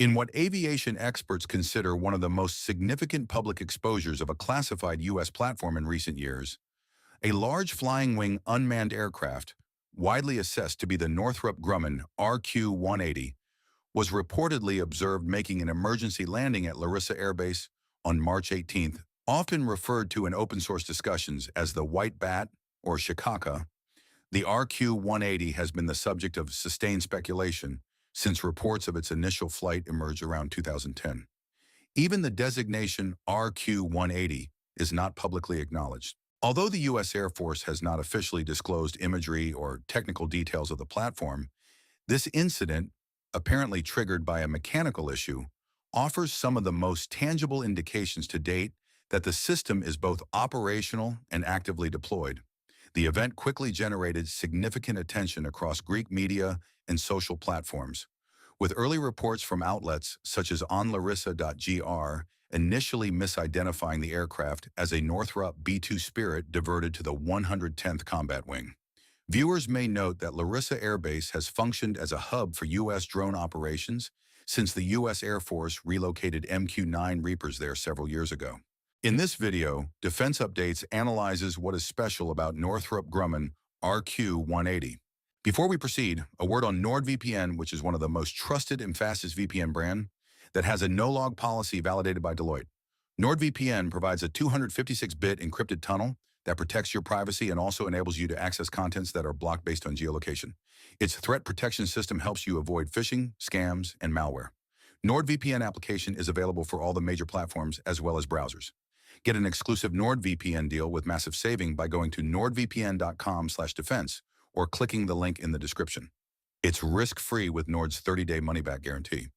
In what aviation experts consider one of the most significant public exposures of a classified U.S. platform in recent years, a large flying wing unmanned aircraft, widely assessed to be the Northrop Grumman RQ-180, was reportedly observed making an emergency landing at Larissa Air Base on March 18th, often referred to in open-source discussions as the White Bat or Shikaka. The RQ-180 has been the subject of sustained speculation since reports of its initial flight emerged around 2010. Even the designation RQ-180 is not publicly acknowledged. Although the U.S. Air Force has not officially disclosed imagery or technical details of the platform, this incident, apparently triggered by a mechanical issue, offers some of the most tangible indications to date that the system is both operational and actively deployed. The event quickly generated significant attention across Greek media and social platforms, with early reports from outlets such as OnLarissa.gr initially misidentifying the aircraft as a Northrop B-2 Spirit diverted to the 110th Combat Wing. Viewers may note that Larissa Air Base has functioned as a hub for U.S. drone operations since the U.S. Air Force relocated MQ-9 Reapers there several years ago. In this video, Defense Updates analyzes what is special about Northrop Grumman RQ-180. Before we proceed, a word on NordVPN, which is one of the most trusted and fastest VPN brand that has a no-log policy validated by Deloitte. NordVPN provides a 256-bit encrypted tunnel that protects your privacy and also enables you to access contents that are blocked based on geolocation. Its threat protection system helps you avoid phishing, scams, and malware. NordVPN application is available for all the major platforms as well as browsers. Get an exclusive NordVPN deal with massive saving by going to nordvpn.com/defense or clicking the link in the description. It's risk-free with Nord's 30-day money-back guarantee.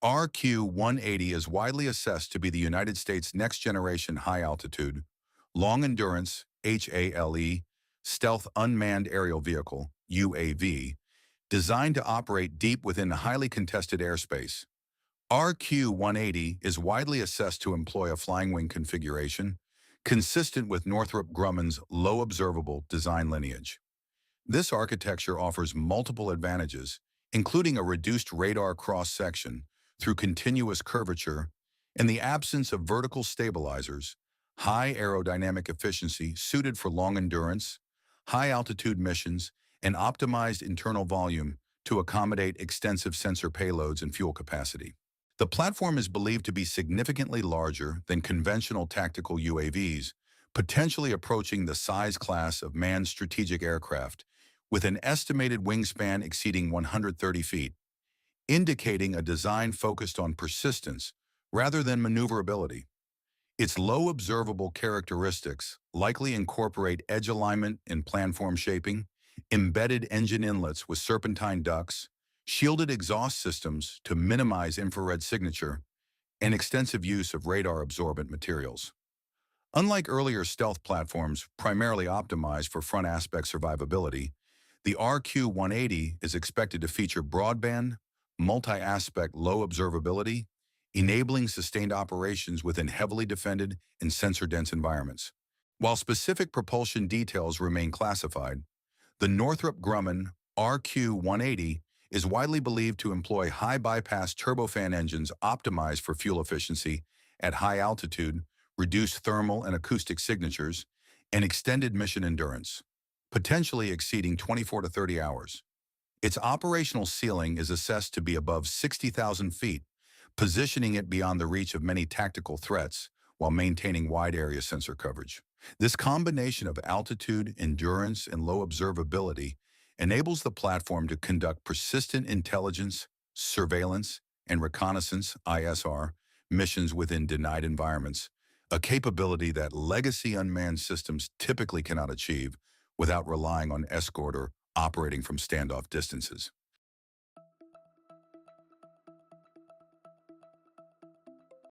RQ-180 is widely assessed to be the United States' next-generation high-altitude, long-endurance (HALE) stealth unmanned aerial vehicle (UAV), designed to operate deep within highly contested airspace. RQ-180 is widely assessed to employ a flying wing configuration consistent with Northrop Grumman's low observable design lineage. This architecture offers multiple advantages, including a reduced radar cross-section through continuous curvature and the absence of vertical stabilizers, high aerodynamic efficiency suited for long endurance, high-altitude missions, and optimized internal volume to accommodate extensive sensor payloads and fuel capacity. The platform is believed to be significantly larger than conventional tactical UAVs, potentially approaching the size class of manned strategic aircraft, with an estimated wingspan exceeding 130 feet, indicating a design focused on persistence rather than maneuverability. Its low observable characteristics likely incorporate edge alignment and planform shaping, embedded engine inlets with serpentine ducts, shielded exhaust systems to minimize infrared signature, and extensive use of radar-absorbent materials. Unlike earlier stealth platforms primarily optimized for front aspect survivability, the RQ-180 is expected to feature broadband, multi-aspect low observability, enabling sustained operations within heavily defended and sensor-dense environments. While specific propulsion details remain classified, the Northrop Grumman RQ-180 is widely believed to employ high-bypass turbofan engines optimized for fuel efficiency at high altitude, reduced thermal and acoustic signatures, and extended mission endurance, potentially exceeding 24 to 30 hours. Its operational ceiling is assessed to be above 60,000 feet, positioning it beyond the reach of many tactical threats while maintaining wide-area sensor coverage. This combination of altitude, endurance, and low observability enables the platform to conduct persistent intelligence, surveillance, and reconnaissance (ISR) missions within denied environments, a capability that legacy unmanned systems typically cannot achieve without relying on escort or operating from standoff distances.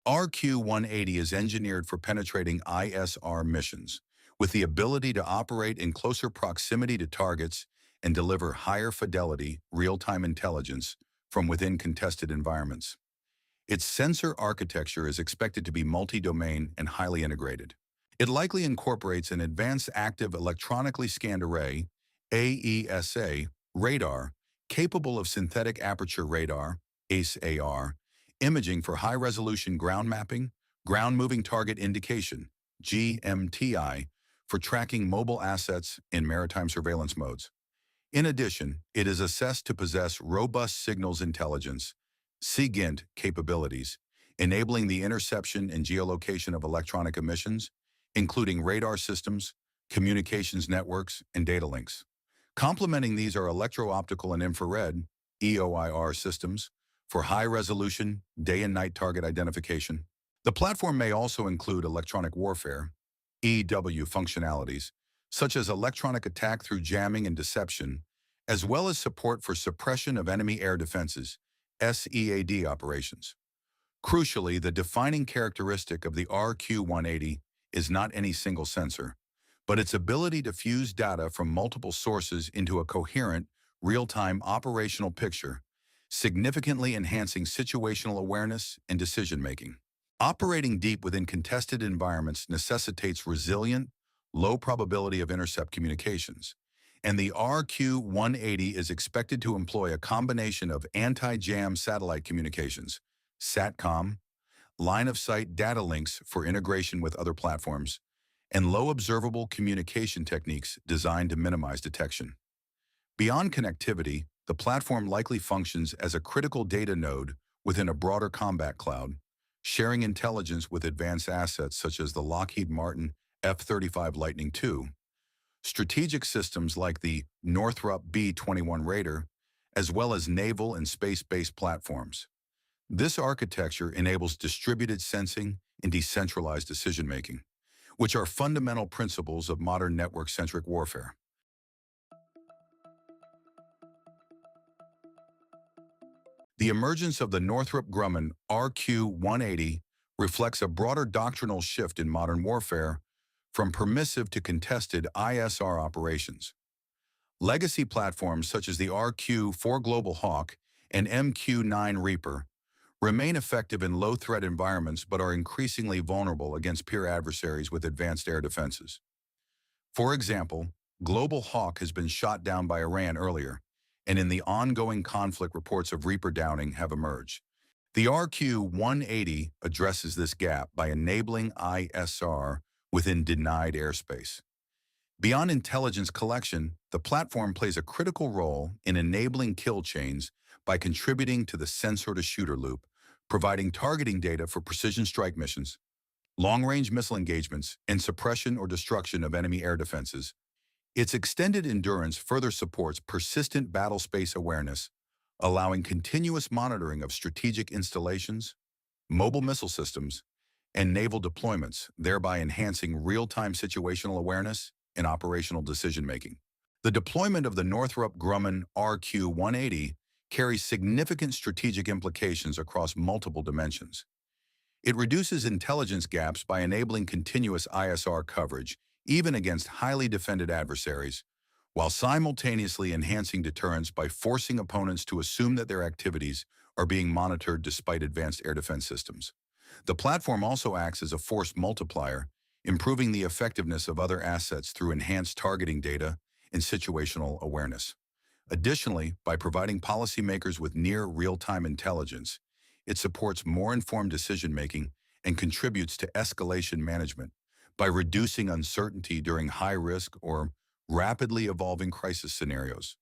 RQ-180 is engineered for penetrating ISR missions, with the ability to operate in closer proximity to targets and deliver higher fidelity, real-time intelligence from within contested environments. Its sensor architecture is expected to be multi-domain and highly integrated. It likely incorporates an advanced active electronically scanned array, AESA, Radar, capable of synthetic aperture radar, ACE-AR, imaging for high-resolution ground mapping, ground-moving target indication, GMTI, for tracking mobile assets in maritime surveillance modes. In addition, it is assessed to possess robust signals intelligence, SIGINT capabilities, enabling the interception and geolocation of electronic emissions, including radar systems, communications networks, and data links. Complementing these are electro-optical and infrared EOIR systems for high-resolution day and night target identification. The platform may also include electronic warfare EW functionalities, such as electronic attack through jamming and deception, as well as support for suppression of enemy air defenses SEAD operations. Crucially, the defining characteristic of the RQ-180 is not any single sensor, but its ability to fuse data from multiple sources into a coherent, real-time operational picture, significantly enhancing situational awareness and decision-making. Operating deep within contested environments necessitates resilient, low probability of intercept communications, and the RQ-180 is expected to employ a combination of anti-jam satellite communications, SATCOM, line-of-sight data links for integration with other platforms, and low observable communication techniques designed to minimize detection. Beyond connectivity, the platform likely functions as a critical data node within a broader combat cloud, sharing intelligence with advanced assets such as the Lockheed Martin F-35 Lightning II, strategic systems like the Northrop B-21 Raider, as well as naval and space-based platforms. This architecture enables distributed sensing and decentralized decision-making, which are fundamental principles of modern network-centric warfare. The emergence of the Northrop Grumman RQ-180 reflects a broader doctrinal shift in modern warfare from permissive to contested ISR operations. Legacy platforms such as the RQ-4 Global Hawk and MQ-9 Reaper remain effective in low-threat environments but are increasingly vulnerable against peer adversaries with advanced air defenses. For example, Global Hawk has been shot down by Iran earlier, and in the ongoing conflict, reports of Reaper downing have emerged. The RQ-180 addresses this gap by enabling ISR within denied airspace. Beyond intelligence collection, the platform plays a critical role in enabling kill chains by contributing to the sensor-to-shooter loop, providing targeting data for precision strike missions, long-range missile engagements, and suppression or destruction of enemy air defenses. Its extended endurance further supports persistent battle space awareness, allowing continuous monitoring of strategic installations, mobile missile systems, and naval deployments, thereby enhancing real-time situational awareness and operational decision-making. The deployment of the Northrop Grumman RQ-180 carries significant strategic implications across multiple dimensions. It reduces intelligence gaps by enabling continuous ISR coverage, even against highly defended adversaries, while simultaneously enhancing deterrence by forcing opponents to assume that their activities are being monitored despite advanced air defense systems. The platform also acts as a force multiplier, improving the effectiveness of other assets through enhanced targeting data and situational awareness. Additionally, by providing policymakers with near real-time intelligence, it supports more informed decision-making and contributes to escalation management by reducing uncertainty during high-risk or rapidly evolving crisis scenarios.